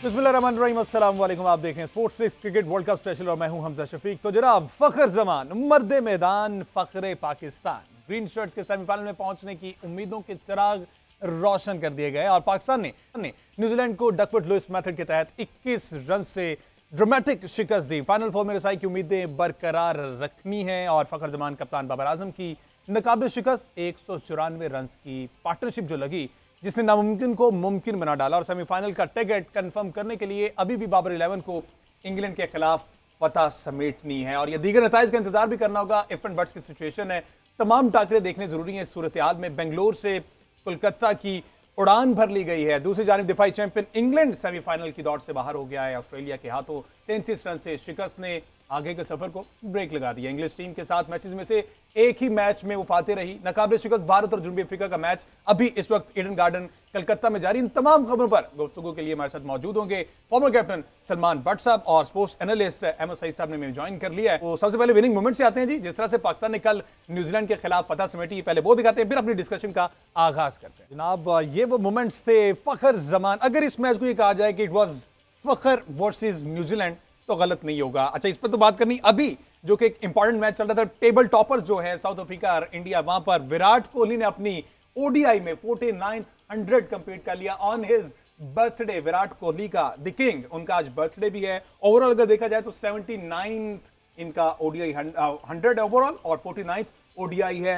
बिस्मिल्लाहिर्रहमानिर्रहीम, अस्सलाम वालेकुम। आप देख रहे हैं sports fix cricket world cup special और मैं हूं हमजा शफीक। तो जनाब, फखर जमान मर्दे मैदान फखरे पाकिस्तान, ग्रीन शर्ट्स के सेमीफाइनल में पहुंचने की उम्मीदों के चिराग रोशन कर दिए गए और पाकिस्तान ने न्यूजीलैंड को डकवर्थ लुइस मेथड के तहत 21 रन से ड्रामेटिक शिकस्त दी। फाइनल फोर में रसाई की उम्मीदें बरकरार रखनी है और फखर जमान कप्तान बाबर आजम की नाकाबिल शिकस्त 194 रन की पार्टनरशिप जो लगी, जिसने नामुमकिन को मुमकिन बना डाला और सेमीफाइनल का टिकट कंफर्म करने के लिए अभी भी बाबर 11 को इंग्लैंड के खिलाफ फतह समेटनी है और यह दीगर नताइज का इंतजार भी करना होगा। इफ एंड बट्स की सिचुएशन है, तमाम टाकरे देखने जरूरी है। इस सूरत हाल में बेंगलोर से कोलकाता की उड़ान भर ली गई है। दूसरी जानिब दिफाई चैंपियन इंग्लैंड सेमीफाइनल की दौड़ से बाहर हो गया है। ऑस्ट्रेलिया के हाथों 33 रन से शिकस्त ने आगे के सफर को ब्रेक लगा दिया। इंग्लिश टीम के साथ मैचेस में से एक ही मैच में वो फाते रही। नाकाबिल शिकस्त भारत और जनूबी अफ्रीका का मैच अभी इस वक्त ईडन गार्डन कलकत्ता में जारी। इन तमाम खबरों पर गुफ्तगू के लिए हमारे साथ मौजूद होंगे फॉर्मर कैप्टन सलमान भट्ट साहब और स्पोर्ट्स एनालिस्ट अहमद सईद साहब ने ज्वाइन कर लिया है। तो सबसे पहले विनिंग मोमेंट से आते हैं जी। जिस तरह से पाकिस्तान ने कल न्यूजीलैंड के खिलाफ फतह समेटी, पहले वो दिखाते हैं, फिर अपनी डिस्कशन का आगाज करते हैं। जनाब, ये वो मोमेंट्स थे फखर जमान। अगर इस मैच को ये कहा जाए कि it was Fakhar versus New Zealand तो गलत नहीं होगा। अच्छा, इस पर तो बात करनी। अभी जो कि एक इंपॉर्टेंट मैच चल रहा था, टेबल टॉपर्स जो है साउथ अफ्रीका और इंडिया, वहां पर विराट कोहली ने अपनी ओडीआई में 49th 100 कंप्लीट कर लिया on his birthday. Virat Kohli का द किंग, उनका आज बर्थडे भी है। ओवरऑल अगर देखा जाए तो 79th इनका ओडीआई 100 ओवरऑल और 49th ओडीआई है।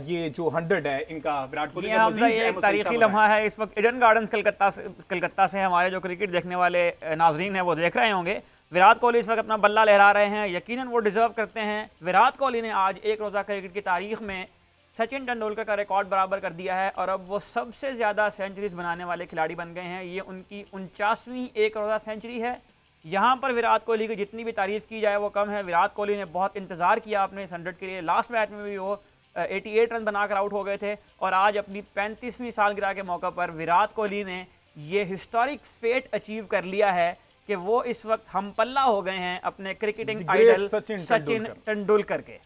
ये जो 100 है इनका विराट कोहली का। ये एक तारीखी लम्हा है। इस वक्त ईडन गार्डन्स कलकत्ता से हमारे जो क्रिकेट देखने वाले नाजरीन हैं वो देख रहे होंगे। विराट कोहली इस वक्त अपना बल्ला लहरा रहे हैं, यकीनन वो डिजर्व करते हैं। विराट कोहली ने आज एक रोज़ा क्रिकेट की तारीख में सचिन तेंदुलकर का रिकॉर्ड बराबर कर दिया है और अब वो सबसे ज़्यादा सेंचुरीज बनाने वाले खिलाड़ी बन गए हैं। ये उनकी 49वीं एक रोज़ा सेंचुरी है। यहाँ पर विराट कोहली की जितनी भी तारीफ की जाए वो कम है। विराट कोहली ने बहुत इंतज़ार किया अपने इस 100 के लिए। लास्ट मैच में भी वो 88 रन बनाकर आउट हो गए थे और आज अपनी 35वीं सालगिरह के मौके पर विराट कोहली ने ये हिस्टोरिक फेट अचीव कर लिया है कि वो इस वक्त हम पल्ला हो गए हैं अपने क्रिकेटिंग आइडल सचिन तेंदुलकर के।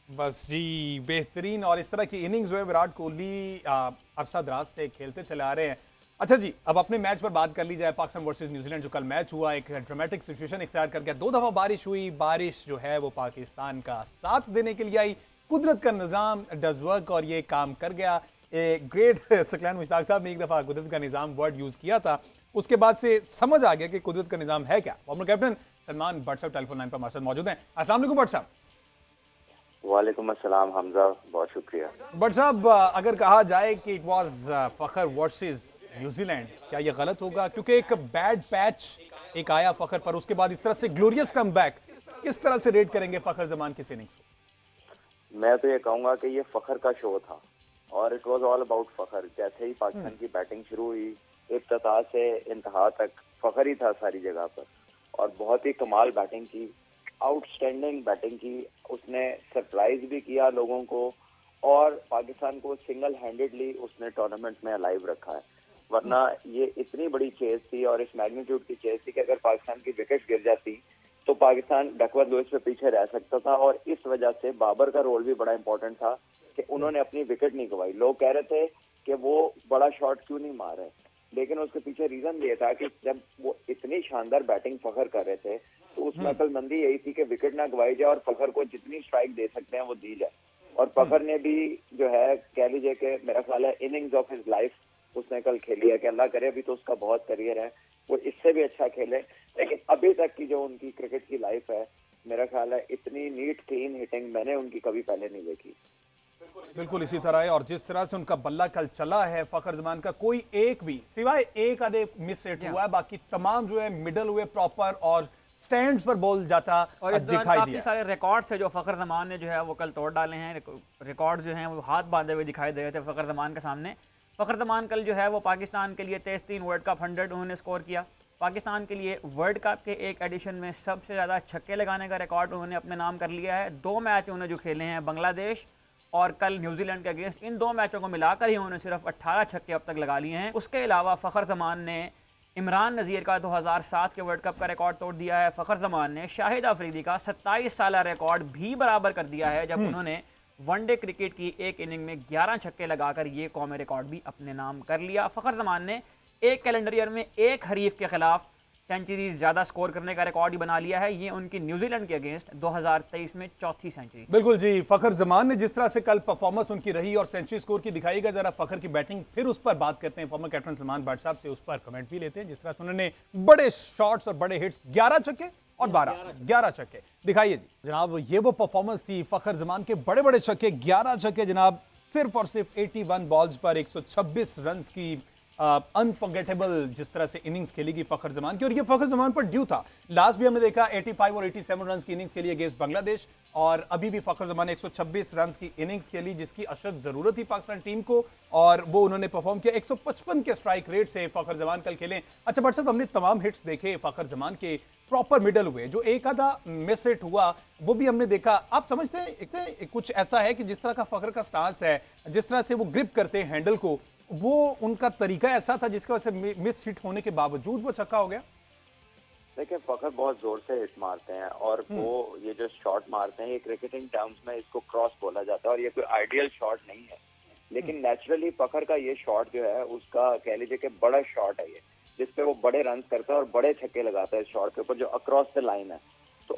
बस जी, बेहतरीन। और इस तरह की इनिंग्स जो है विराट कोहली अरसा दराज से खेलते चले आ रहे हैं। अच्छा जी, अब अपने मैच पर बात कर ली जाए। पाकिस्तान वर्सेस न्यूजीलैंड जो कल मैच हुआ, एक ड्रामेटिक सिचुएशन इख्तियार कर गया। 2 दफा बारिश हुई। बारिश जो है वो पाकिस्तान का साथ देने के लिए आई। कुदरत का निज़ाम डज वर्क और ये काम कर गया। ग्रेट सकलैन मुश्ताक साहब ने एक दफा कुदरत का निज़ाम वर्ड यूज किया था, उसके बाद से समझ आ गया कि कुदरत का निज़ाम है क्या। फॉर्मर कैप्टन सलमान भट्ट साहब टेलीफोन लाइन पर हमारे साथ मौजूद हैं। अस्सलाम वालेकुम भट्ट साहब। वालेकुम अस्सलाम हमजा, बहुत शुक्रिया। भट्ट साहब, अगर कहा जाए कि it was Fakhar versus New Zealand, क्या ये गलत होगा? क्योंकि एक बैड पैच एक आया फखर पर, उसके बाद इस तरह से ग्लोरियस कमबैक, किस तरह से रेट करेंगे फखर जमान की इनिंग्स? मैं तो ये कहूंगा कि ये फखर का शो था और इट वाज ऑल अबाउट फखर। जैसे ही पाकिस्तान की बैटिंग शुरू हुई, इब्तिदा से इंतहा तक फखर ही था सारी जगह पर और बहुत ही कमाल बैटिंग की, आउटस्टैंडिंग बैटिंग की। उसने सरप्राइज भी किया लोगों को और पाकिस्तान को सिंगल हैंडेडली उसने टूर्नामेंट में अलाइव रखा है। वरना ये इतनी बड़ी चेज थी और इस मैग्नीट्यूड की चेज थी कि अगर पाकिस्तान की विकेट गिर जाती तो पाकिस्तान डकवर्थ लुइस पे पीछे रह सकता था और इस वजह से बाबर का रोल भी बड़ा इंपॉर्टेंट था कि उन्होंने अपनी विकेट नहीं गंवाई। लोग कह रहे थे कि वो बड़ा शॉट क्यों नहीं मार रहे, लेकिन उसके पीछे रीजन ये था कि जब वो इतनी शानदार बैटिंग फखर कर रहे थे तो उसमें अक्लमंदी यही थी कि विकेट ना गवाई जाए और फखर को जितनी स्ट्राइक दे सकते हैं वो दी जाए। और फखर ने भी जो है कह लीजिए कि मेरा ख्याल है इनिंग्स ऑफ हिज लाइफ उसने कल खेली है कि अल्लाह करे अभी तो उसका बहुत करियर है, वो इससे भी अच्छा खेले। लेकिन अभी तक की जो उनकी क्रिकेट की लाइफ है, मेरा ख्याल है इतनी नीट क्लीन हिटिंग मैंने उनकी कभी पहले नहीं देखी। बिल्कुल इसी तरह है और जिस तरह से उनका बल्ला कल चला है फखर जमान का, कोई एक भी सिवाय एक आधे मिस हिट हुआ है, बाकी तमाम जो है मिडल हुए प्रॉपर और स्टैंड्स पर बॉल जाता और इस दौरान दिखाई काफी दिया। सारे रिकॉर्ड्स है जो फखर जमान ने जो है वो कल तोड़ डाले हैं। रिकॉर्ड जो हैं वो हाथ बांधे हुए दिखाई दे रहे थे फखर जमान के सामने। फखर जमान कल जो है वो पाकिस्तान के लिए 23 वर्ल्ड कप 100 उन्होंने स्कोर किया। पाकिस्तान के लिए वर्ल्ड कप के एक एडिशन में सबसे ज़्यादा छक्के लगाने का रिकॉर्ड उन्होंने अपने नाम कर लिया है। 2 मैच उन्होंने जो खेले हैं बांग्लादेश और कल न्यूजीलैंड के अगेंस्ट, इन 2 मैचों को मिलाकर ही उन्होंने सिर्फ 18 छक्के अब तक लगा लिए हैं। उसके अलावा फ़खर जमान ने इमरान नज़ीर का 2007 के वर्ल्ड कप का रिकॉर्ड तोड़ दिया है। फ़खर जमान ने शाहिद अफरीदी का 27 साल रिकॉर्ड भी बराबर कर दिया है जब उन्होंने वनडे क्रिकेट की एक इनिंग में 11 छक्के लगाकर ये कौमी रिकॉर्ड भी अपने नाम कर लिया। फ़खर जमान ने एक कैलेंडर ईयर में एक हरीफ के खिलाफ सेंचुरीज ज़्यादा स्कोर करने का रिकॉर्ड ही बना लिया है। ये उनकी न्यूजीलैंड के अगेंस्ट 2023 में चौथी सेंचुरी। बिल्कुल जी, फखर जमान ने जिस तरह से कल परफॉर्मेंस उनकी रही और सेंचुरी स्कोर की दिखाईगा, जरा फखर की बैटिंग फिर उस पर बात करते हैं। फॉर्मर कैप्टन सलमान भट्ट साहब से उस पर कमेंट भी लेते हैं, जिस तरह से उन्होंने बड़े शॉट्स और बड़े हिट्स, 11 छक्के और 11 छक्के दिखाइए जी जनाब। ये वो परफॉर्मेंस थी फखर जमान के, बड़े बड़े छक्के, 11 छक्के जनाब, सिर्फ और सिर्फ 81 बॉल्स पर 126 रन की अनफॉरगेटेबल जिस तरह से इनिंग्स खेलेगी फखर जमान की। और ये फखर जमान पर ड्यू था। लास्ट भी हमने देखा 85 और 87 रन की इनिंग्स के लिए अगेंस्ट बांग्लादेश, और अभी भी फखर जमान ने 126 रन की इनिंग्स खेली, जिसकी अशद जरूरत थी पाकिस्तान टीम को, और वो उन्होंने परफॉर्म किया। 155 के स्ट्राइक रेट से फखर जमान कल खेले। अच्छा भट्ट साहब, हमने तमाम हिट्स देखे फखर जमान के, प्रॉपर मिडल हुए, जो एक आधा मिस हिट हुआ वो भी हमने देखा। आप समझते हैं इससे कुछ ऐसा है कि जिस तरह का फखर का स्टांस है, जिस तरह से वो ग्रिप करते हैं हैंडल को, वो उनका तरीका ऐसा था जिसकी वजह से मिस हिट होने के बावजूद वो छक्का हो गया? देखिए, फखर बहुत जोर से हिट मारते हैं, और वो ये जो शॉट मारते हैं, ये क्रिकेटिंग टर्म्स में इसको क्रॉस बोला जाता है, और ये कोई आइडियल शॉट नहीं है। लेकिन नेचुरली फखर का ये शॉट जो है, उसका कह लीजिए कि बड़ा शॉट है ये, जिसपे वो बड़े रन करता है और बड़े छक्के लगाता है इस शॉट के ऊपर, जो अक्रॉस द लाइन है। तो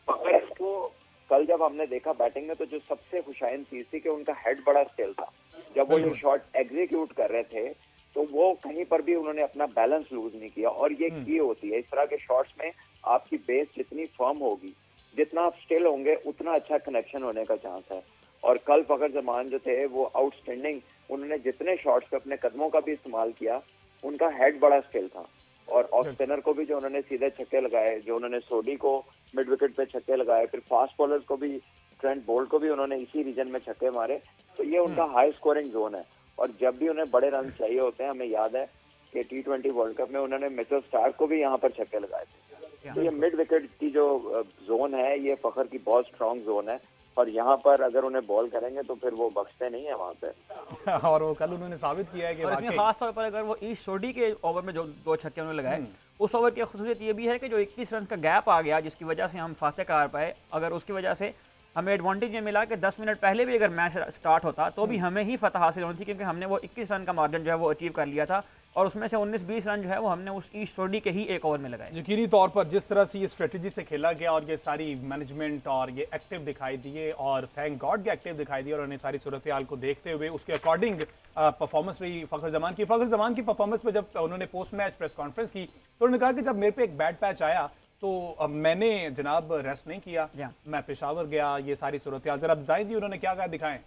फखर को कल जब हमने देखा बैटिंग में, तो जो सबसे खुशाइन चीज थी कि उनका हेड बड़ा स्टिल था। जब वो ये शॉट एग्जीक्यूट कर रहे थे, तो वो कहीं पर भी उन्होंने अपना बैलेंस लूज नहीं किया, और ये की होती है इस तरह के शॉट्स में। आपकी बेस जितनी फर्म होगी, जितना आप स्टिल होंगे, उतना अच्छा कनेक्शन होने का चांस है। और कल फखर जमान जो थे वो आउटस्टैंडिंग, उन्होंने जितने शॉट्स पे अपने कदमों का भी इस्तेमाल किया, उनका हेड बड़ा स्टिल था। और ऑफ स्पिनर को भी जो उन्होंने सीधे छक्के लगाए, जो उन्होंने सोडी को मिड विकेट पे छक्के लगाए, फिर फास्ट बॉलर्स को भी, ट्रेंट बोल्ट को भी उन्होंने इसी रीजन में छक्के मारे। तो ये उनका हाई स्कोरिंग जोन है, और जब भी उन्हें बड़े रन चाहिए होते हैं, हमें याद है कि T20 वर्ल्ड कप में उन्होंने मिचेल स्टार्क को भी यहाँ पर छक्के लगाए थे। तो ये मिड विकेट की जो जोन है, ये फखर की बहुत स्ट्रांग जोन है, और यहाँ पर अगर उन्हें बॉल करेंगे तो फिर वो बख्शते नहीं है वहाँ पे। और वो कल उन्होंने साबित किया है कि और इसमें खास तौर पर अगर वो ईस्ट सोडी के ओवर में जो 2 छक्के उन्होंने लगाए, उस ओवर की खुसूसियत ये भी है कि जो 21 रन का गैप आ गया, जिसकी वजह से हम फाते करार पाए, अगर उसकी वजह से हमें एडवांटेज ये मिला कि 10 मिनट पहले भी अगर मैच स्टार्ट होता तो भी हमें ही फतह हासिल होनी थी, क्योंकि हमने वो 21 रन का मार्जिन जो है वो अचीव कर लिया था, और उसमें से 19-20 रन जो है वो हमने उस ईस्ट सोडी के ही एक ओवर में लगाए। यकीनी तौर पर जिस तरह से ये स्ट्रेटजी से खेला गया, और ये सारी मैनेजमेंट और ये एक्टिव दिखाई दिए, और थैंक गॉड के एक्टिव दिखाई दिए, और उन्हें सारी सूरत हाल को देखते हुए उसके अकॉर्डिंग परफॉर्मेंस रही फखर जमान की। फखर जमान की परफॉर्मेंस पर जब उन्होंने पोस्ट मैच प्रेस कॉन्फ्रेंस की, तो उन्होंने कहा कि जब मेरे पे एक बैड पैच आया तो मैंने जनाब रेस्ट नहीं किया, मैं पेशावर गया, ये सारी सूरत हाल जरा बताएं जी, उन्होंने क्या कहा, दिखाएं।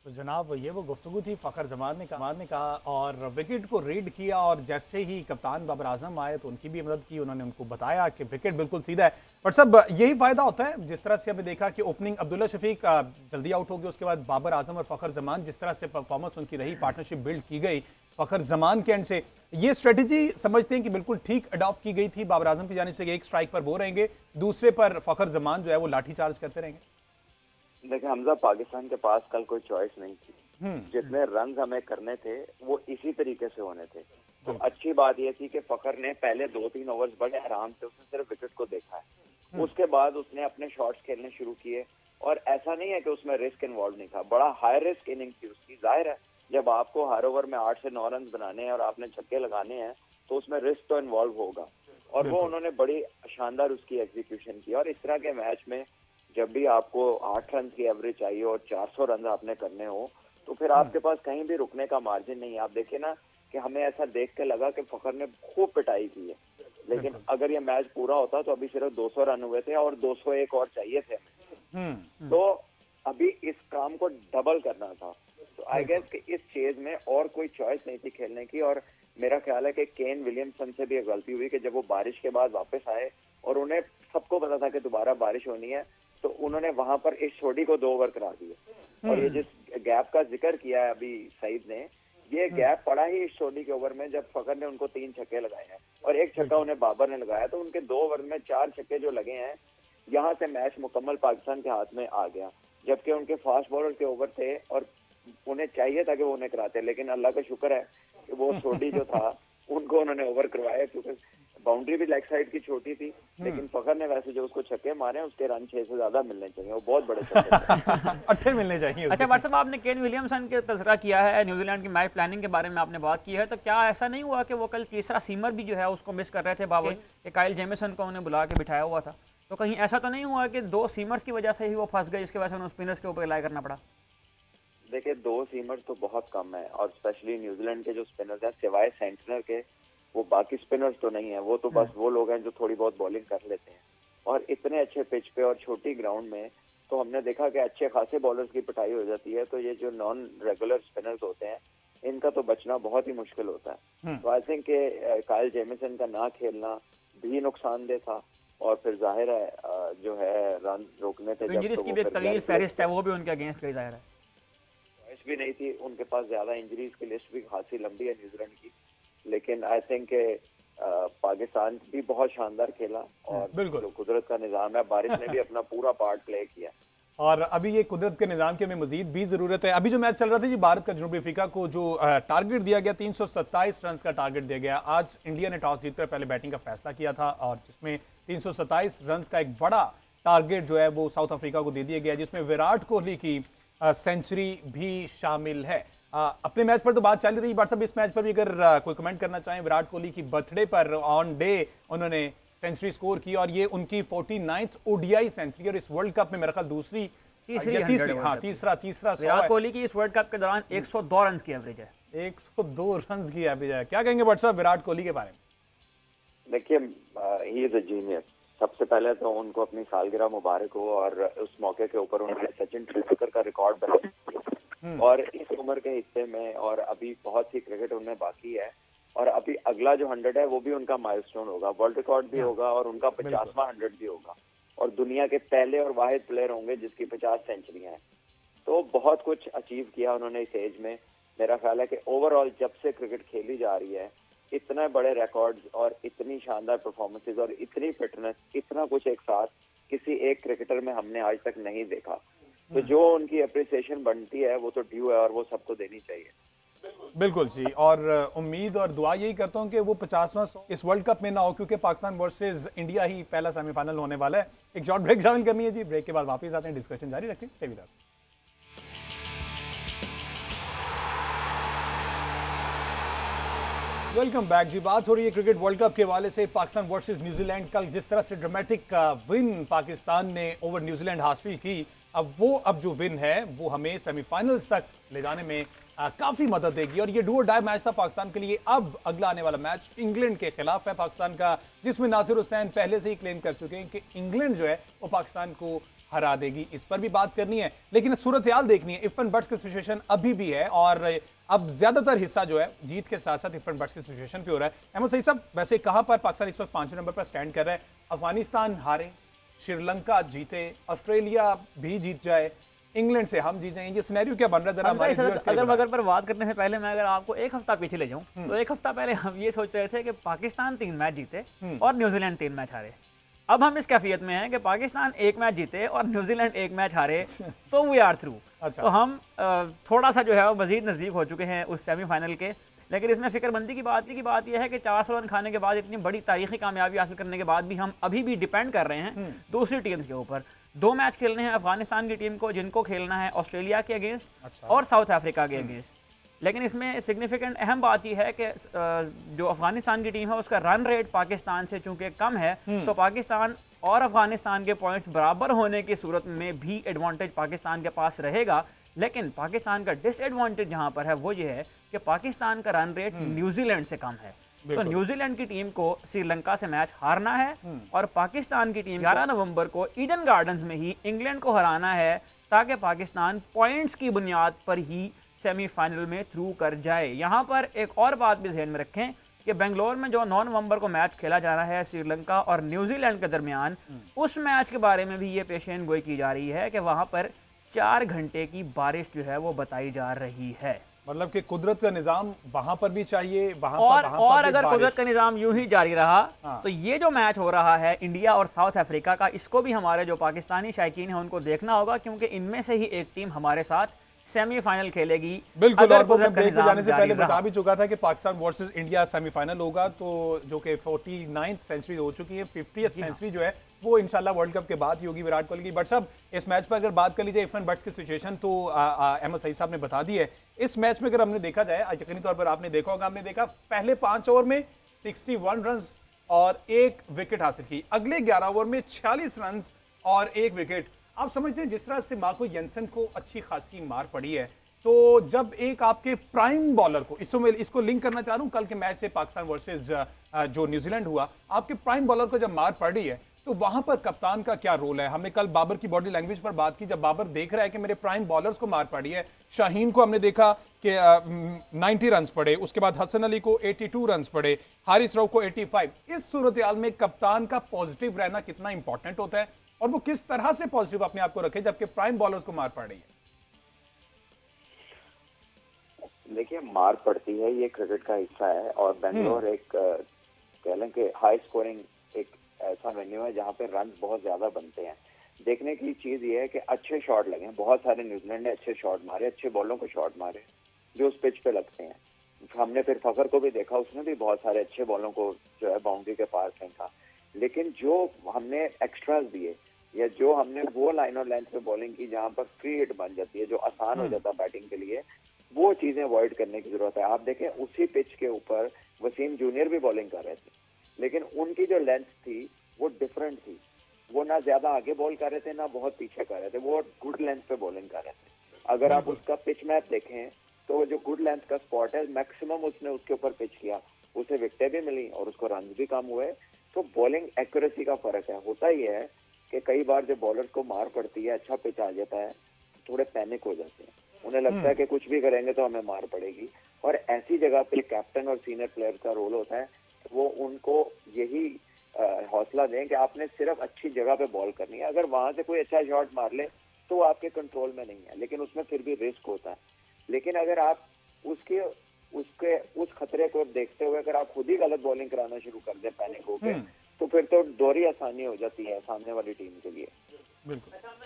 तो जनाब ये वो गुफ्तगू थी फखर जमान ने कहा, और विकेट को रीड किया, और जैसे ही कप्तान बाबर आजम आए तो उनकी भी मदद की, उन्होंने उनको बताया कि विकेट बिल्कुल सीधा है। पर सब यही फायदा होता है, जिस तरह से हमें देखा कि ओपनिंग अब्दुल्ला शफीक जल्दी आउट हो गए, उसके बाद बाबर आजम और फखर जमान, जिस तरह से परफॉर्मेंस उनकी रही, पार्टनरशिप बिल्ड की गई फखर जमान के एंड से, ये स्ट्रेटेजी समझते हैं कि बिल्कुल ठीक अडॉप्ट की गई थी बाबर आजम की जानिब से, एक स्ट्राइक पर वो रहेंगे, दूसरे पर फखर जमान जो है वो लाठी चार्ज करते रहेंगे। देखिए हमजा, पाकिस्तान के पास कल कोई चॉइस नहीं थी। जितने रन हमें करने थे वो इसी तरीके से होने थे। तो अच्छी बात यह थी कि फखर ने पहले 2-3 ओवर्स बड़े आराम से उसने सिर्फ विकेट को देखा है, उसके बाद उसने अपने शॉट्स खेलने शुरू किए, और ऐसा नहीं है कि उसमें रिस्क इन्वॉल्व नहीं था, बड़ा हाई रिस्क इनिंग थी उसकी। जाहिर है जब आपको हर ओवर में 8 से 9 रन बनाने हैं और आपने छक्के लगाने हैं, तो उसमें रिस्क तो इन्वॉल्व होगा, और वो उन्होंने बड़ी शानदार उसकी एग्जीक्यूशन की। और इस तरह के मैच में जब भी आपको 8 रन की एवरेज चाहिए और 400 रन आपने करने हो, तो फिर आपके पास कहीं भी रुकने का मार्जिन नहीं है। आप देखिए ना कि हमें ऐसा देख के लगा कि फखर ने खूब पिटाई की है, लेकिन अगर ये मैच पूरा होता तो अभी सिर्फ 200 रन हुए थे, और 201 और चाहिए थे। तो अभी इस काम को डबल करना था। तो आई गेस कि इस चेज में और कोई चॉइस नहीं थी खेलने की। और मेरा ख्याल है कि केन विलियमसन से भी गलती हुई कि जब वो बारिश के बाद वापस आए, और उन्हें सबको पता था कि दोबारा बारिश होनी है, तो उन्होंने वहां पर इस छोटी को 2 ओवर करा दिए। और ये जिस गैप का जिक्र किया है अभी सईद ने, ये गैप पड़ा ही इस छोटी के ओवर में जब फखर ने उनको 3 छक्के लगाए हैं, और 1 छक्का उन्हें बाबर ने लगाया। तो उनके 2 ओवर में 4 छक्के जो लगे हैं, यहाँ से मैच मुकम्मल पाकिस्तान के हाथ में आ गया। जबकि उनके फास्ट बॉलर के ओवर थे, और उन्हें चाहिए था कि वो उन्हें कराते, लेकिन अल्लाह का शुक्र है कि वो छोटी जो था उनको उन्होंने ओवर करवाया, क्योंकि बाउंड्री भी लेग साइड की छोटी थी, लेकिन फखर ने वैसे जो उसको छक्के मारे उसके रन 6 से ज्यादा मिलने चाहिए, वो बहुत बड़े छक्के अट्ठे मिलने चाहिए। अच्छा व्हाट्सएप, आपने केन विलियमसन के तज़किरा किया है, न्यूजीलैंड की मैच प्लानिंग के बारे में आपने बात की है, तो क्या ऐसा नहीं हुआ कि वो कल तीसरा सीमर भी जो है उसको मिस कर रहे थे बाबर कि काइल जेमिसन को उन्हें बुला के बिठाया हुआ था, तो कहीं ऐसा तो नहीं हुआ कि 2 सीमर्स की वजह से ही वो फंस गए, जिसकी वजह से उन्हें स्पिनर्स के ऊपर रिलाई करना पड़ा? देखिए 2 सीमर्स तो बहुत कम है, और स्पेशली न्यूजीलैंड के जो स्पिनर्स हैं सिवाय सेंटनर के वो बाकी स्पिनर्स तो नहीं है, वो तो बस वो लोग हैं जो थोड़ी बहुत बॉलिंग कर लेते हैं। और इतने अच्छे पिच पे और छोटी ग्राउंड में तो हमने देखा कि अच्छे खासे बॉलर्स की पिटाई हो जाती है, तो ये जो नॉन रेगुलर स्पिनर्स होते हैं इनका तो बचना बहुत ही मुश्किल होता है। तो आई थिंक कि काइल जेमिसन का ना खेलना भी नुकसानदेह था, और फिर जाहिर है जो है रन रोकने थे, इंजरीज की भी एक तवील फहरिस्त है, वो भी उनके अगेंस्ट गई, जाहिर है चॉइस भी नहीं थी उनके पास, ज्यादा इंजरीज की लिस्ट भी खासी लंबी है न्यूजीलैंड की। लेकिन आई थिंक पाकिस्तान भी बहुत शानदार खेला, और जो कुदरत का निजाम है, बारिश ने भी अपना पूरा पार्ट प्ले किया। और अभी ये कुदरत के निजाम की हमें मजीद भी जरूरत है। अभी जो मैच चल रहा था जी, भारत का जनूबी अफ्रीका को जो टारगेट दिया गया 327 रन का टारगेट दिया गया। आज इंडिया ने टॉस जीतकर पहले बैटिंग का फैसला किया था, और जिसमें 327 रन का एक बड़ा टारगेट जो है वो साउथ अफ्रीका को दे दिया गया, जिसमें विराट कोहली की सेंचुरी भी शामिल है। अपने मैच पर तो बात चल रही है, बट सब इस मैच पर भी अगर कोई कमेंट करना चाहें, विराट कोहली की बर्थडे पर ऑन डे उन्होंने सेंचुरी स्कोर की, और ये उनकी 49th ओडीआई सेंचुरी, और इस वर्ल्ड कप में मेरा ख्याल तीसरा विराट कोहली की इस वर्ल्ड कप के दौरान 102 रन की एवरेज है। 102 रन की एवरेज है। क्या कहेंगे बट साहब विराट कोहली के बारे में? देखिए ही इज अ जीनियस। सबसे पहले तो उनको अपनी सालगिरह मुबारक हो, और उस मौके के ऊपर उन्होंने सचिन तेंदुलकर का रिकॉर्ड बनाया, और इस उम्र के हिस्से में, और अभी बहुत सी क्रिकेट उनमें बाकी है, और अभी अगला जो 100 है वो भी उनका माइलस्टोन होगा, वर्ल्ड रिकॉर्ड भी होगा, और उनका 50वां 100 भी होगा, और दुनिया के पहले और वाहिद प्लेयर होंगे जिसकी 50 सेंचुरियां हैं। तो बहुत कुछ अचीव किया उन्होंने इस एज में। मेरा ख्याल है कि ओवरऑल जब से क्रिकेट खेली जा रही है, इतने बड़े रिकॉर्ड्स और इतनी शानदार परफॉर्मेंसेज और इतनी फिटनेस, इतना कुछ एक साथ किसी एक क्रिकेटर में हमने आज तक नहीं देखा। तो जो उनकी अप्रिसिएशन बनती है वो तो ड्यू है, और वो सबको देनी चाहिए। बिल्कुल जी, और उम्मीद और दुआ यही करता हूं कि वो 50वां इस वर्ल्ड कप में ना हो, क्योंकि पाकिस्तान वर्सेस इंडिया ही पहला सेमीफाइनल होने वाला है। एक शॉर्ट ब्रेक शामिल करनी है जी, ब्रेक के बाद वापस आते हैं, डिस्कशन जारी रखें, stay with us. Welcome back जी। बात हो रही है क्रिकेट वर्ल्ड कप के हवाले से, पाकिस्तान वर्सेस न्यूजीलैंड। कल जिस तरह से ड्रामेटिक विन पाकिस्तान ने ओवर न्यूजीलैंड हासिल की, अब जो विन है वो हमें सेमीफाइनल्स तक ले जाने में काफी मदद देगी, और ये डू और डाई मैच था पाकिस्तान के लिए। अब अगला आने वाला मैच इंग्लैंड के खिलाफ है पाकिस्तान का, जिसमें नासिर हुसैन पहले से ही क्लेम कर चुके हैं कि इंग्लैंड जो है वो पाकिस्तान को हरा देगी। इस पर भी बात करनी है, लेकिन सूरत हाल देखनी है। इफ एंड बट्स की सिचुएशन अभी भी है, और अब ज्यादातर हिस्सा जो है जीत के साथ साथ इफ एंड बट्स की सिचुएशन पे हो रहा है। अहमद सईद साहब, वैसे कहां पर पाकिस्तान इस वक्त 5वें नंबर पर स्टैंड कर रहा है? अफगानिस्तान हारे, श्रीलंका जीते, ऑस्ट्रेलिया भी जीत जाए, इंग्लैंड से हम जीत जाएंगे, ये सिनेरियो क्या बन रहा है? जरा हमारे व्यूअर्स के लिए अगर मगर पर बात करने से पहले मैं अगर आपको एक हफ्ता पीछे ले जाऊं, तो एक हफ्ता पहले हम ये सोच रहे थे कि पाकिस्तान 3 मैच जीते और न्यूजीलैंड 3 मैच हारे। अब हम इस कैफियत में हैं कि पाकिस्तान 1 मैच जीते और न्यूजीलैंड 1 मैच हारे, तो वी आर थ्रू। तो हम थोड़ा सा जो है वो मजीद नजदीक हो चुके हैं उस सेमीफाइनल के। लेकिन इसमें फिक्रमंदी की बात यह है कि 400 रन खाने के बाद, इतनी बड़ी तारीखी कामयाबी हासिल करने के बाद भी हम अभी भी डिपेंड कर रहे हैं दूसरी टीम्स के ऊपर। 2 मैच खेलने हैं अफगानिस्तान की टीम को, जिनको खेलना है ऑस्ट्रेलिया के अगेंस्ट और साउथ अफ्रीका के अगेंस्ट। लेकिन इसमें सिग्निफिकेंट अहम बात यह है कि जो अफगानिस्तान की टीम है उसका रन रेट पाकिस्तान से चूंकि कम है, तो पाकिस्तान और अफगानिस्तान के पॉइंट्स बराबर होने की सूरत में भी एडवांटेज पाकिस्तान के पास रहेगा। लेकिन पाकिस्तान का डिसएडवांटेज जहां पर है वो ये है कि पाकिस्तान का रन रेट न्यूजीलैंड से कम है। तो न्यूजीलैंड की टीम को श्रीलंका से मैच हारना है, और पाकिस्तान की टीम 11 नवंबर को ईडन गार्डन्स में ही इंग्लैंड को हराना है, ताकि पाकिस्तान पॉइंट्स की बुनियाद पर ही सेमीफाइनल में थ्रू कर जाए। यहाँ पर एक और बात भी ध्यान में रखें कि बेंगलोर में जो 9 नवंबर को मैच खेला जाना है श्रीलंका और न्यूजीलैंड के दरमियान, उस मैच के बारे में भी ये पेशेन गोई की जा रही है कि वहां पर 4 घंटे की बारिश जो है वो बताई जा रही है। मतलब कि कुदरत का निजाम वहां पर भी चाहिए, और अगर कुदरत का निजाम यूं ही जारी रहा, तो ये जो मैच हो रहा है इंडिया और साउथ अफ्रीका का, इसको भी हमारे जो पाकिस्तानी शायकीन हैं उनको देखना होगा, क्योंकि इनमें से ही एक टीम हमारे साथ सेमीफाइनल खेलेगी। बिल्कुल, अगर और वो मैं कुदरत का ब्रेक पे निज़ाम जाने से जारी पहले रहा। बता भी चुका था कि पाकिस्तान वर्सेस इंडिया सेमीफाइनल होगा, तो जो कि 49th सेंचुरी हो चुकी है, 50th जी हाँ। सेंचुरी जो है वो इंशाल्लाह वर्ल्ड कप के बाद ही होगी विराट कोहली की। बट साहब, इस मैच पर अगर बात कर लीजिए इफ एंड बट्स की सिचुएशन, तो अहमद सईद साहब ने बता दी है। इस मैच में अगर हमने देखा जाए, यकीनी तौर पर आपने देखा होगा, हमने देखा पहले 5 ओवर में 61 रन और 1 विकेट हासिल की, अगले 11 ओवर में 46 रन और 1 विकेट। आप समझते हैं जिस तरह से मार्को येंसन को अच्छी खासी मार पड़ी है, तो जब एक आपके प्राइम बॉलर को, इसको लिंक करना चाह रहा हूं कल के मैच से, पाकिस्तान वर्सेस जो न्यूजीलैंड हुआ, आपके प्राइम बॉलर को जब मार पड़ रही है, तो वहां पर कप्तान का क्या रोल है? हमने कल बाबर की बॉडी लैंग्वेज पर बात की, जब बाबर देख रहा है कि मेरे प्राइम बॉलर्स को मार पड़ी है, शाहीन को हमने देखा कि 90 रन पड़े, उसके बाद हसन अली को 82 रन पड़े, हारिस राव को 85। इस सूरत हाल में कप्तान का पॉजिटिव रहना कितना इंपॉर्टेंट होता है, और वो किस तरह से पॉजिटिव अपने आप को रखे जबकि प्राइम बॉलर्स को मार पड़ रही है? देखिए, मार पड़ती है, ये क्रिकेट का हिस्सा है। और बेंगलोर एक कह लें कि हाई स्कोरिंग एक ऐसा वेन्यू है जहाँ पे रन बहुत ज्यादा बनते हैं। देखने की चीज ये है कि अच्छे शॉट लगे, बहुत सारे न्यूजीलैंड ने अच्छे शॉट मारे, अच्छे बॉलों को शॉट मारे जो उस पिच पे लगते हैं। हमने फिर फखर को भी देखा, उसने भी बहुत सारे अच्छे बॉलों को जो है बाउंड्री के पार फेंका। लेकिन जो हमने एक्स्ट्राज दिए, या जो हमने वो लाइन और लेंथ पे बॉलिंग की जहाँ पर फ्री हिट बन जाती है, जो आसान हो जाता है बैटिंग के लिए, वो चीजें अवॉइड करने की जरूरत है। आप देखें, उसी पिच के ऊपर वसीम जूनियर भी बॉलिंग कर रहे थे, लेकिन उनकी जो लेंथ थी वो डिफरेंट थी। वो ना ज्यादा आगे बॉल कर रहे थे, ना बहुत पीछे कर रहे थे, वो गुड लेंथ पे बॉलिंग कर रहे थे। अगर आप उसका पिच मैप देखें तो जो गुड लेंथ का स्पॉट है, मैक्सिमम उसने उसके ऊपर पिच किया, उसे विकेटें भी मिली और उसको रन भी कम हुए। तो बॉलिंग एक्यूरेसी का फर्क है। होता ही है कि कई बार जब बॉलर्स को मार पड़ती है, अच्छा पिच आ जाता है, तो थोड़े पैनिक हो जाते हैं, उन्हें लगता है कि कुछ भी करेंगे तो हमें मार पड़ेगी। और ऐसी जगह पे कैप्टन और सीनियर प्लेयर का रोल होता है, वो उनको यही हौसला दें कि आपने सिर्फ अच्छी जगह पे बॉल करनी है। अगर वहां से कोई अच्छा शॉट मार ले तो वो आपके कंट्रोल में नहीं है, लेकिन उसमें फिर भी रिस्क होता है। लेकिन अगर आप उसके उस खतरे को देखते हुए अगर आप खुद ही गलत बॉलिंग कराना शुरू कर दें पैनिक होकर, तो फिर तो दोहरी आसानी हो जाती है सामने वाली टीम के लिए।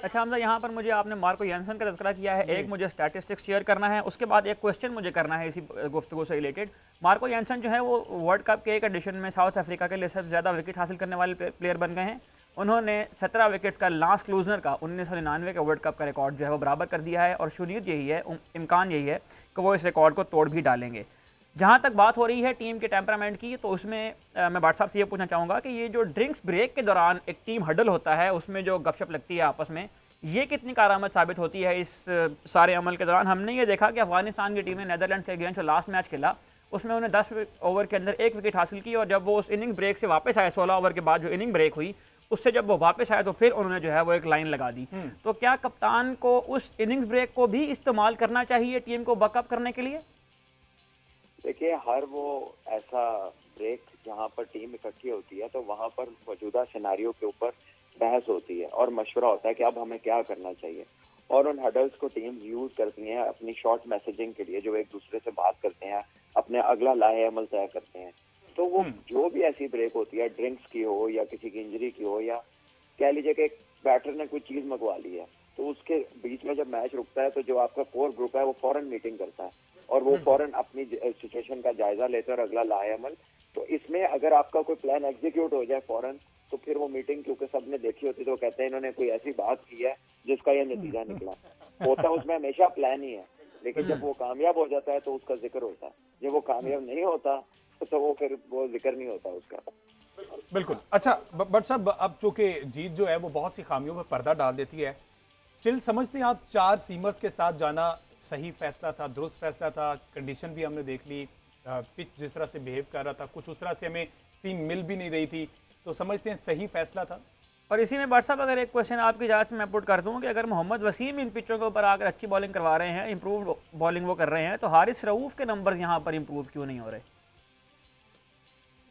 अच्छा हमजा, यहाँ पर मुझे आपने मार्को येंसन का तज़किरा किया है, एक मुझे स्टैटिस्टिक्स शेयर करना है, उसके बाद एक क्वेश्चन मुझे करना है इसी गुफ्तगू से रिलेटेड। मार्को येंसन जो है वो वर्ल्ड कप के एक एडिशन में साउथ अफ्रीका के लिए सबसे ज़्यादा विकेट हासिल करने वाले प्लेयर बन गए हैं। उन्होंने 17 विकेट्स का लास्ट क्लूजनर का 1999 का वर्ल्ड कप का रिकॉर्ड जो है वो बराबर कर दिया है, और शुनियत यही है, इम्कान यही है कि वो इस रिकॉर्ड को तोड़ भी डालेंगे। जहाँ तक बात हो रही है टीम के टेम्परामेंट की, तो उसमें मैं भाट साहब से ये पूछना चाहूँगा कि ये जो ड्रिंक्स ब्रेक के दौरान एक टीम हडल होता है, उसमें जो गपशप लगती है आपस में, ये कितनी कारआमद साबित होती है इस सारे अमल के दौरान? हमने ये देखा कि अफगानिस्तान की टीम ने नेदरलैंड के अगेंस्ट जो लास्ट मैच खेला, उसमें उन्हें 10 ओवर के अंदर 1 विकेट हासिल की, और जब वो उस इनिंग ब्रेक से वापस आए, 16 ओवर के बाद जो इनिंग ब्रेक हुई, उससे जब वो वापस आए तो फिर उन्होंने जो है वो एक लाइन लगा दी। तो क्या कप्तान को उस इनिंग्स ब्रेक को भी इस्तेमाल करना चाहिए टीम को बकअप करने के लिए? देखिए, हर वो ऐसा ब्रेक जहाँ पर टीम इकट्ठी होती है, तो वहां पर मौजूदा सिनारियों के ऊपर बहस होती है और मशवरा होता है कि अब हमें क्या करना चाहिए। और उन हडल्स को टीम यूज करती हैं अपनी शॉर्ट मैसेजिंग के लिए, जो एक दूसरे से बात करते हैं, अपने अगला लाहे अमल तय करते हैं। तो वो जो भी ऐसी ब्रेक होती है, ड्रिंक्स की हो या किसी की इंजरी की हो, या कह लीजिए कि एक बैटर ने कोई चीज मंगवा ली है, तो उसके बीच में जब मैच रुकता है तो जो आपका कोर ग्रुप है वो फौरन मीटिंग करता है और वो फौरन अपनी सिचुएशन का जायजा लेते हैं और अगला लाहे अमल। तो इसमें अगर आपका कोई प्लान एग्जीक्यूट हो जाए फौरन, तो फिर वो मीटिंग क्योंकि सबने देखी होती तो कहते हैं इन्होंने कोई ऐसी बात की है जिसका ये नतीजा निकला। होता उसमें हमेशा प्लान ही है, लेकिन जब वो कामयाब हो जाता है तो उसका जिक्र होता है, जब वो कामयाब नहीं होता तो वो फिर वो जिक्र नहीं होता उसका। बिल्कुल। अच्छा बट साहब, अब चूंकि जीत जो है वो बहुत सी खामियों पर पर्दा डाल देती है, स्टिल समझते हैं आप 4 सीमर्स के साथ जाना सही फैसला था, दुरुस्त फैसला था? कंडीशन भी हमने देख ली, पिच जिस तरह से बिहेव कर रहा था, कुछ उस तरह से हमें सीम मिल भी नहीं रही थी, तो समझते हैं सही फैसला था? और इसी में भाट साहब अगर एक क्वेश्चन आपकी इजाज़त से मैं पुट कर दूं कि अगर मोहम्मद वसीम इन पिचों के ऊपर आकर अच्छी बॉलिंग करवा रहे हैं, इंप्रूव बॉलिंग वो कर रहे हैं, तो हारिस रऊफ के नंबर्स यहाँ पर इंप्रूव क्यों नहीं हो रहे?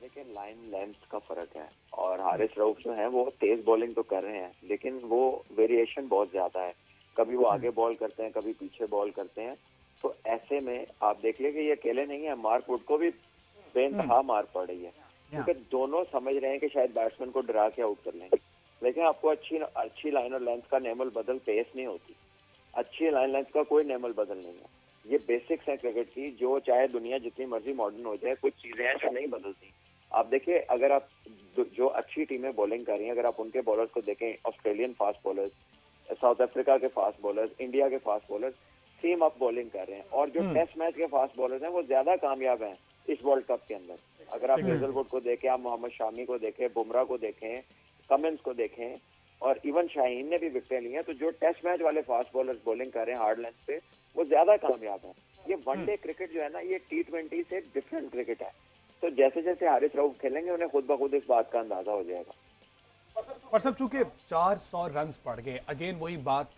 देखिए, लाइन लेंथ का फर्क है और हारिस रऊफ जो है वो तेज बॉलिंग तो कर रहे हैं, लेकिन वो वेरिएशन बहुत ज्यादा है। कभी वो आगे बॉल करते हैं, कभी पीछे बॉल करते हैं। तो ऐसे में आप देख लेंगे ये अकेले नहीं है, मार्क वुड को भी बेइंतहा मार पड़ रही है, क्योंकि दोनों समझ रहे हैं कि शायद बैट्समैन को डरा के आउट कर लेंगे। लेकिन आपको अच्छी लाइन और लेंथ का नेमल बदल पेस नहीं होती। अच्छी लाइन लेंथ का कोई नॉर्मल बदल नहीं है। ये बेसिक्स है क्रिकेट की, जो चाहे दुनिया जितनी मर्जी मॉडर्न हो जाए, कुछ चीजें हैं जो नहीं बदलती। आप देखिए, अगर आप जो अच्छी टीमें बॉलिंग कर रही हैं, अगर आप उनके बॉलर्स को देखें, Australian fast bowlers, south Africa के फास्ट बॉलर्स, इंडिया के fast bowlers same up bowling कर रहे हैं। और जो टेस्ट मैच के फास्ट बॉलर्स हैं वो ज्यादा कामयाब हैं इस वर्ल्ड कप के अंदर। अगर आप हेजलवुड को देखें, आप मोहम्मद शामी को देखें, बुमराह को देखें, कमिंस को देखें, और इवन शाहीन ने भी विकेटें ली हैं, तो जो टेस्ट मैच वाले फास्ट बॉलर्स बॉलिंग कर रहे हैं हार्ड लेंथ पे, वो ज्यादा कामयाब हैं। ये वनडे क्रिकेट जो है ना, ये T20 से डिफरेंट क्रिकेट है। तो जैसे जैसे हारिस रऊफ खेलेंगे, उन्हें खुद ब खुद इस बात का अंदाजा हो जाएगा। पर सब चूंकि 400 रन पड़ गए, अगेन वही बात,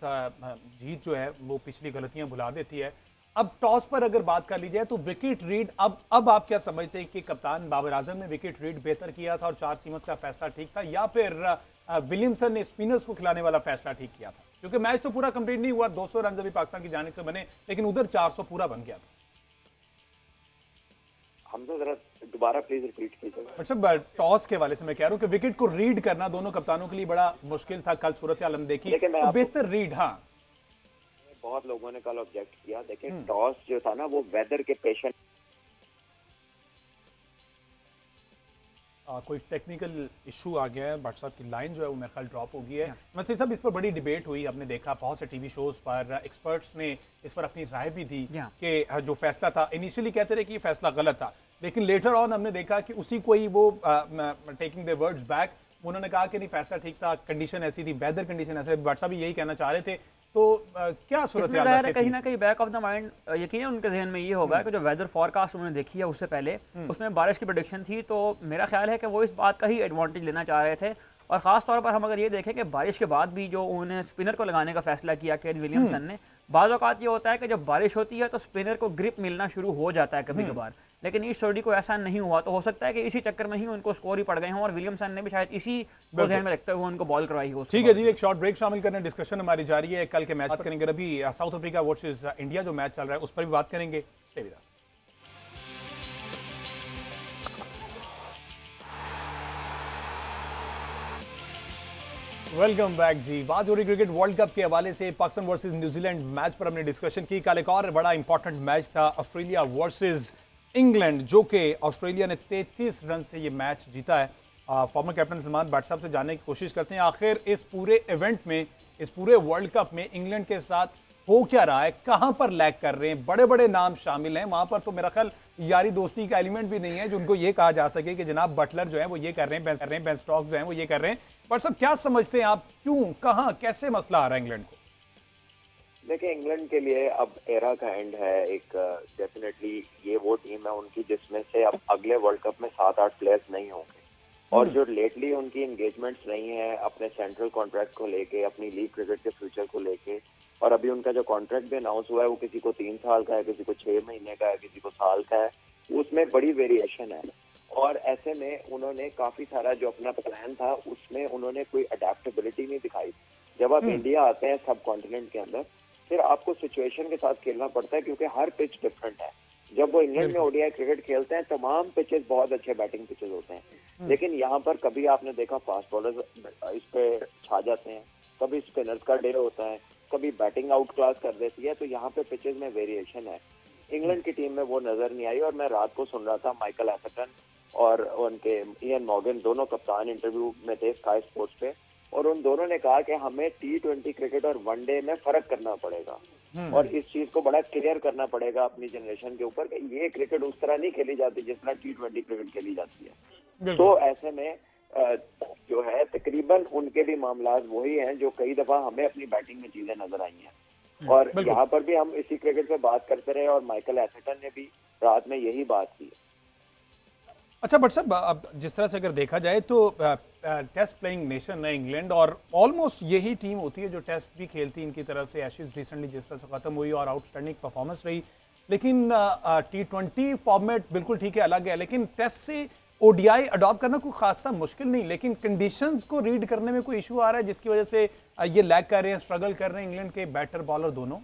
जीत जो है वो पिछली गलतियां भुला देती है। अब टॉस पर अगर बात कर ली जाए तो विकेट रीड, अब आप क्या समझते हैं कि कप्तान बाबर आजम ने विकेट रीड बेहतर किया था और 4 सीमर्स का फैसला ठीक था, या फिर विलियमसन ने स्पिनर्स को खिलाने वाला फैसला ठीक किया था? क्योंकि मैच तो पूरा कंप्लीट नहीं हुआ, 200 रन अभी पाकिस्तान की जानिब से बने, लेकिन उधर 400 पूरा बन गया था। हम तो जरा दोबारा प्लीज रिपीट कीजिएगा। अच्छा, टॉस के वाले से मैं कह रहा हूं कि विकेट को रीड करना दोनों कप्तानों के लिए बड़ा मुश्किल था। कल सूरत हाल हम देखी तो बेहतर रीड, हाँ बहुत लोगों ने कल ऑब्जेक्ट किया। देखिए, टॉस जो था ना, वो वेदर के पेशेंट कोई टेक्निकल इशू आ गया है, बट साहब की लाइन जो है वो मेरे ख्याल ड्रॉप हो गई है। वैसे सब इस पर बड़ी डिबेट हुई, आपने देखा बहुत से टीवी शोज पर एक्सपर्ट्स ने इस पर अपनी राय भी दी कि जो फैसला था, इनिशियली कहते रहे कि ये फैसला गलत था, लेकिन लेटर ऑन हमने देखा कि उसी को ही वो टेकिंग द वर्ड्स बैक, उन्होंने कहा कि नहीं फैसला ठीक था, कंडीशन ऐसी थी, वेदर कंडीशन ऐसे, बट साहब यही कहना चाह रहे थे। तो क्या सूरत है, कहीं ना कहीं बैक ऑफ द माइंड यकीन उनके जहन में ये होगा कि जो वेदर फोरकास्ट उन्होंने देखी है उससे पहले उसमें बारिश की प्रेडिक्शन थी, तो मेरा ख्याल है कि वो इस बात का ही एडवांटेज लेना चाह रहे थे। और खास तौर पर हम अगर ये देखें कि बारिश के बाद भी जो उन्होंने स्पिनर को लगाने का फैसला किया केन विलियमसन ने, बाज़ औक़ात ये होता है कि जब बारिश होती है तो स्पिनर को ग्रिप मिलना शुरू हो जाता है कभी कभार, लेकिन इस जोड़ी को ऐसा नहीं हुआ। तो हो सकता है कि इसी चक्कर में ही उनको स्कोर ही पड़ गए हों और विलियमसन ने भी शायद इसी को ध्यान में रखते हुए उनको बॉल करवाई हो। ठीक है जी, एक शॉर्ट ब्रेक शामिल करने, डिस्कशन हमारी जारी है, कल के मैच बात करेंगे। अभी साउथ अफ्रीका वर्सेस इंडिया जो मैच चल रहा है उस पर भी बात करेंगे। Stay with us. Welcome back जी। बात हो रही क्रिकेट वर्ल्ड कप के हवाले से, पाकिस्तान वर्सेस न्यूजीलैंड मैच पर हमने डिस्कशन की। कल एक और बड़ा इंपॉर्टेंट मैच था, ऑस्ट्रेलिया वर्सेस इंग्लैंड, जो कि ऑस्ट्रेलिया ने 33 रन से ये मैच जीता है। फॉर्मर कैप्टन सलमान भट्ट साहब से जानने की कोशिश करते हैं, आखिर इस पूरे इवेंट में, इस पूरे वर्ल्ड कप में इंग्लैंड के साथ हो क्या रहा है, कहां पर लैग कर रहे हैं? बड़े बड़े नाम शामिल हैं वहां पर, तो मेरा ख्याल यारी दोस्ती का एलिमेंट भी नहीं है जो उनको ये कहा जा सके कि जनाब बटलर जो है वो ये कर रहे हैं, बेन स्टोक्स जो है वो ये कर रहे हैं। बट सब क्या समझते हैं आप, क्यों, कहां, कैसे मसला आ रहा है इंग्लैंड को? देखिए, इंग्लैंड के लिए अब एरा का एंड है एक। डेफिनेटली ये वो टीम है उनकी जिसमें से अब अगले वर्ल्ड कप में 7-8 प्लेयर्स नहीं होंगे। और जो लेटली उनकी एंगेजमेंट्स रही हैं अपने सेंट्रल कॉन्ट्रैक्ट को लेके, अपनी लीग क्रिकेट के फ्यूचर को लेके, और अभी उनका जो कॉन्ट्रैक्ट भी अनाउंस हुआ है वो किसी को 3 साल का है, किसी को 6 महीने का है, किसी को साल का है, उसमें बड़ी वेरिएशन है। और ऐसे में उन्होंने काफी सारा जो अपना प्लान था उसमें उन्होंने कोई अडेप्टेबिलिटी नहीं दिखाई। जब आप इंडिया आते हैं सब कॉन्टिनेंट के अंदर, फिर आपको सिचुएशन के साथ खेलना पड़ता है क्योंकि हर पिच डिफरेंट है। जब वो इंग्लैंड में ओडीआई क्रिकेट खेलते हैं, तमाम पिचेस बहुत अच्छे बैटिंग पिचेस होते हैं, लेकिन यहाँ पर कभी आपने देखा फास्ट बॉलर्स इस पे छा जाते हैं, कभी स्पिनर्स का डे होता है, कभी बैटिंग आउट क्लास कर देती है, तो यहाँ पे पिचेस में वेरिएशन है। इंग्लैंड की टीम में वो नजर नहीं आई। और मैं रात को सुन रहा था माइकल एथरटन और उनके इयन मॉर्गन, दोनों कप्तान इंटरव्यू में थे स्काई स्पोर्ट्स पे, और उन दोनों ने कहा कि हमें T20 क्रिकेट और वनडे में फर्क करना पड़ेगा और इस चीज को बड़ा क्लियर करना पड़ेगा अपनी जनरेशन के ऊपर कि ये क्रिकेट उस तरह नहीं खेली जाती जिस तरह T20 क्रिकेट खेली जाती है। तो ऐसे में जो है तकरीबन उनके भी मामला वही हैं जो कई दफा हमें अपनी बैटिंग में चीजें नजर आई हैं। और यहाँ पर भी हम इसी क्रिकेट पे बात करते रहे और माइकल एथरटन ने भी रात में यही बात की। अच्छा बट साहब, अब जिस तरह से अगर देखा जाए तो टेस्ट प्लेइंग नेशन है इंग्लैंड, और ऑलमोस्ट यही टीम होती है जो टेस्ट भी खेलती है इनकी तरफ से। एशेज रिसेंटली जिस तरह से खत्म हुई और आउटस्टैंडिंग परफॉर्मेंस रही, लेकिन T20 फॉर्मेट बिल्कुल ठीक है, अलग है, लेकिन टेस्ट से ओडीआई अडॉप्ट करना कोई खासा मुश्किल नहीं, लेकिन कंडीशंस को रीड करने में कोई इशू आ रहा है जिसकी वजह से ये लैग कर रहे हैं, स्ट्रगल कर रहे हैं इंग्लैंड के बैटर बॉलर दोनों।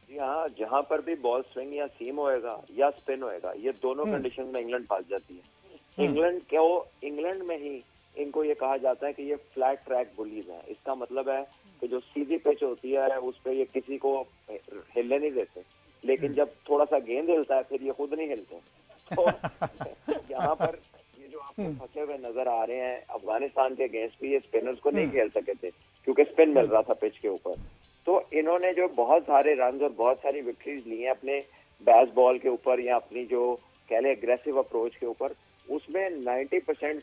जी हाँ, जहां पर भी बॉल स्विंग या सीम होएगा या स्पिन होएगा, ये दोनों कंडीशन में इंग्लैंड फंस जाती है। इंग्लैंड में ही इनको ये कहा जाता है कि ये फ्लैट ट्रैक बुलीज हैं। इसका मतलब है कि जो सीधी पिच होती है उस पर ये किसी को हिलने नहीं देते, लेकिन जब थोड़ा सा गेंद हिलता है फिर ये खुद नहीं हिलते। तो यहाँ पर ये जो आपको फंसे हुए नजर आ रहे हैं, अफगानिस्तान के अगेंस्ट भी ये स्पिनर्स को नहीं खेल सके थे क्योंकि स्पिन मिल रहा था पिच के ऊपर। तो इन्होंने जो बहुत सारे रन और बहुत सारी विक्ट्रीज ली हैं अपने बैस बॉल के ऊपर या अपनी जो कह लें एग्रेसिव अप्रोच के ऊपर, उसमें 90%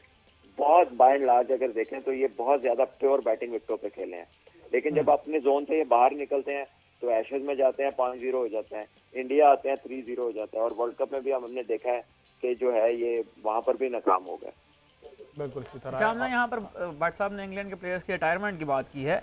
बहुत बाय एंड लार्ज अगर देखें तो ये बहुत ज्यादा प्योर बैटिंग विकेटों पे खेले हैं। लेकिन जब अपने जोन से ये बाहर निकलते हैं तो एशेज में जाते हैं 5-0 हो जाते हैं, इंडिया आते हैं 3-0 हो जाता है, और वर्ल्ड कप में भी हमने देखा है कि जो है ये वहां पर भी नाकाम हो गए। बिल्कुल इसी तरह हमने यहाँ पर भट्ट साहब ने इंग्लैंड के प्लेयर्स की रिटायरमेंट की बात की है,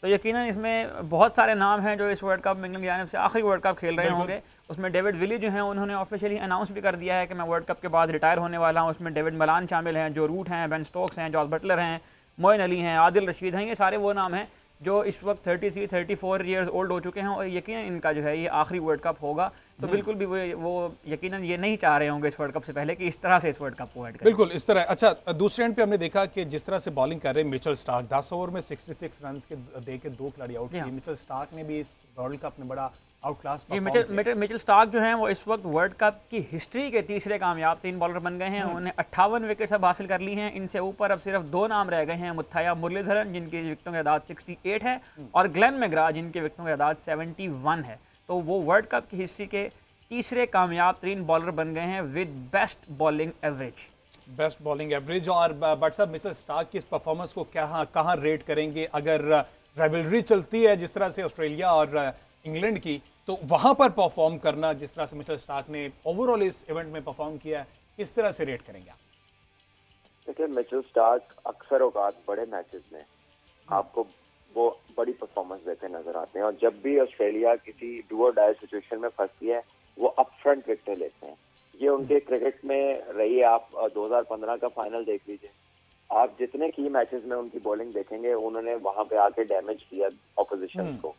तो यकीनन इसमें बहुत सारे नाम हैं जो इस वर्ल्ड कप में इंग्लैंड की जानिब से आखिरी वर्ल्ड कप खेल रहे होंगे। उसमें डेविड विली जो हैं उन्होंने ऑफिशियली अनाउंस भी कर दिया है कि मैं वर्ल्ड कप के बाद रिटायर होने वाला हूँ। उसमें डेविड मलान शामिल हैं, जो रूट हैं, बेन स्टोक्स हैं, जॉस बटलर हैं, मोइन अली हैं, आदिल रशीद हैं। ये सारे वो नाम हैं जो इस वक्त 33-34 ईयर्स ओल्ड हो चुके हैं और यकीनन इनका जो है ये आखिरी वर्ल्ड कप होगा। तो बिल्कुल भी वो यकीनन ये नहीं चाह रहे होंगे इस वर्ल्ड कप से पहले कि इस तरह से इस वर्ल्ड कप को ऐड करें। बिल्कुल इस तरह। अच्छा, दूसरे एंड पे हमने देखा कि जिस तरह से बॉलिंग कर रहे हैं मिचेल स्टार्क, 10 ओवर में 66 रन के दे के 2 खिलाड़ी आउट किए। मिचेल स्टार्क ने भी इस वर्ल्ड कप में बड़ा आउट क्लास मिचेल स्टार्क जो हैं वो इस वक्त वर्ल्ड कप की हिस्ट्री के तीसरे कामयाब 3 बॉलर बन गए हैं। उन्होंने 58 विकेट्स अब हासिल कर ली हैं। इनसे ऊपर अब सिर्फ 2 नाम रह गए हैं, मुथैया मुरलीधरन जिनकी विकेटों की तादाद 68 है और ग्लेन मैग्रा जिनकी विकेटों की तादाद 71 है। तो वो वर्ल्ड कप की हिस्ट्री के तीसरे कामयाब 3 बॉलर बन गए हैं विद बेस्ट बॉलिंग एवरेज। और बट साहब मिचेल स्टार्क की इस परफॉर्मेंस को कहाँ रेट करेंगे? अगर राइवलरी चलती है जिस तरह से ऑस्ट्रेलिया और इंग्लैंड की, तो वहां पर परफॉर्म करना जिस तरह से मिचेल स्टार्क ने ओवरऑल इस इवेंट में परफॉर्म किया है, किस तरह से रेट करेंगे आप? देखिए, मिचेल स्टार्क अक्सर औकात बड़े मैचेस में आपको वो बड़ी परफॉर्मेंस देते नजर आते हैं, और जब भी ऑस्ट्रेलिया किसी डू और डाई सिचुएशन में फंसती है वो अप फ्रंट विकेटें लेते हैं। ये उनके क्रिकेट में रही है। आप 2015 का फाइनल देख लीजिए, आप जितने की मैचेस में उनकी बॉलिंग देखेंगे उन्होंने वहां पे आके डैमेज किया ऑपोजिशन को।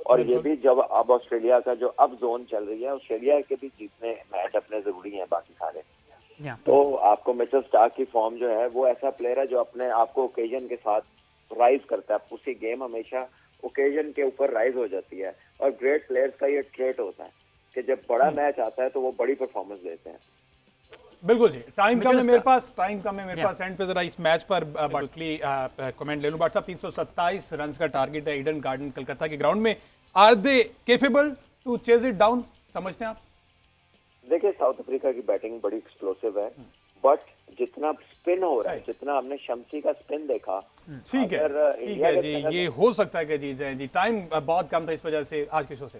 और ये भी जब अब ऑस्ट्रेलिया का जो अब जोन चल रही है, ऑस्ट्रेलिया के भी जीतने मैच अपने जरूरी हैं बाकी सारे। तो आपको मिचेल स्टार्क की फॉर्म जो है वो ऐसा प्लेयर है जो अपने आप को ओकेजन के साथ राइज करता है। उसकी गेम हमेशा ओकेजन के ऊपर राइज हो जाती है, और ग्रेट प्लेयर्स का ये ट्रेट होता है कि जब बड़ा मैच आता है तो वो बड़ी परफॉर्मेंस देते हैं। बिल्कुल जी, टाइम कम है मेरे पास एंड पे जरा इस मैच पर बटली कमेंट ले लूं। बट साहब 327 रन का टारगेट है ईडन गार्डन कलकत्ता के ग्राउंड में। Are they capable to chase it down, समझते हैं आप? देखिए, साउथ अफ्रीका की बैटिंग बड़ी एक्सप्लोसिव है, बट जितना स्पिन हो रहा है, जितना हमने शम्सी का स्पिन देखा, ठीक है जी, ये हो सकता है कि जीत जाए जी। टाइम बहुत कम था, इस वजह से आज के शो से